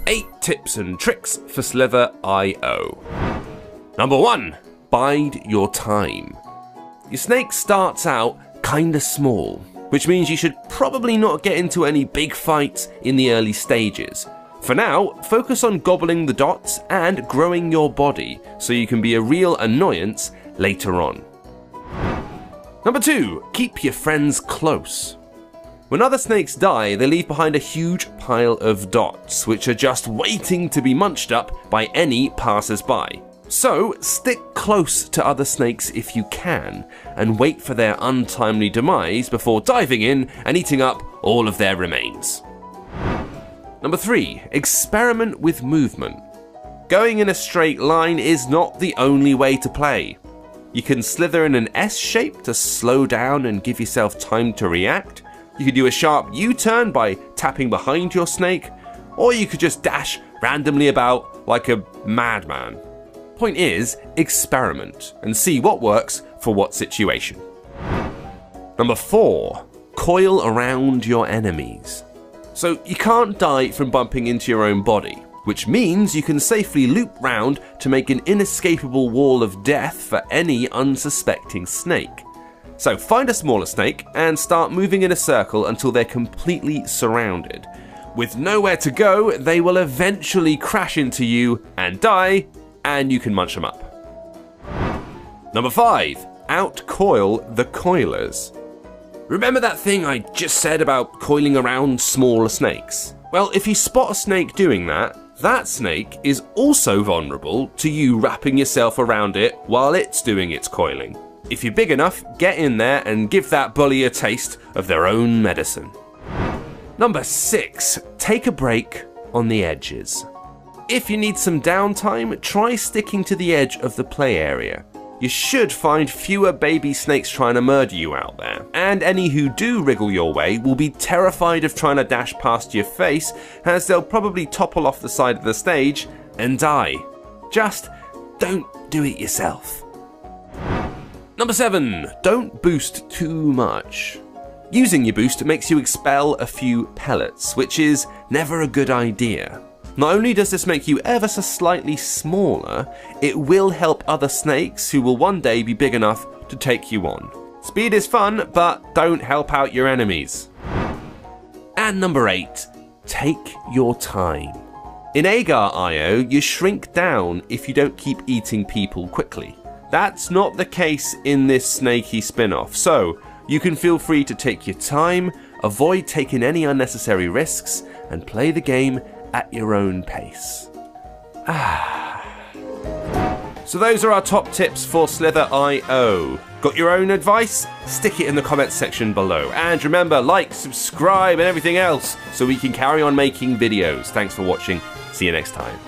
8 tips and tricks for slither.io. Number 1. Bide your time. Your snake starts out kinda small, which means you should probably not get into any big fights in the early stages. For now, focus on gobbling the dots and growing your body so you can be a real annoyance later on. Number 2. Keep your friends close. When other snakes die, they leave behind a huge pile of dots, which are just waiting to be munched up by any passers-by. So, stick close to other snakes if you can, and wait for their untimely demise before diving in and eating up all of their remains. Number 3. Experiment with movement. Going in a straight line is not the only way to play. You can slither in an S shape to slow down and give yourself time to react. You could do a sharp U-turn by tapping behind your snake, or you could just dash randomly about like a madman. Point is, experiment and see what works for what situation. Number 4. Coil around your enemies. So you can't die from bumping into your own body, which means you can safely loop round to make an inescapable wall of death for any unsuspecting snake. So find a smaller snake and start moving in a circle until they're completely surrounded. With nowhere to go, they will eventually crash into you and die, and you can munch them up. Number 5. Outcoil the coilers. Remember that thing I just said about coiling around smaller snakes? Well, if you spot a snake doing that, that snake is also vulnerable to you wrapping yourself around it while it's doing its coiling. If you're big enough, get in there and give that bully a taste of their own medicine. Number 6. Take a break on the edges. If you need some downtime, try sticking to the edge of the play area. You should find fewer baby snakes trying to murder you out there, and any who do wriggle your way will be terrified of trying to dash past your face, as they'll probably topple off the side of the stage and die. Just don't do it yourself. Number 7. Don't boost too much. Using your boost makes you expel a few pellets, which is never a good idea. Not only does this make you ever so slightly smaller, it will help other snakes who will one day be big enough to take you on. Speed is fun, but don't help out your enemies. And number 8. Take your time. In Agar.io, you shrink down if you don't keep eating people quickly. That's not the case in this snaky spin-off, so you can feel free to take your time, avoid taking any unnecessary risks, and play the game at your own pace. So those are our top tips for slither.io. Got your own advice? Stick it in the comments section below. And remember, like, subscribe, and everything else so we can carry on making videos. Thanks for watching. See you next time.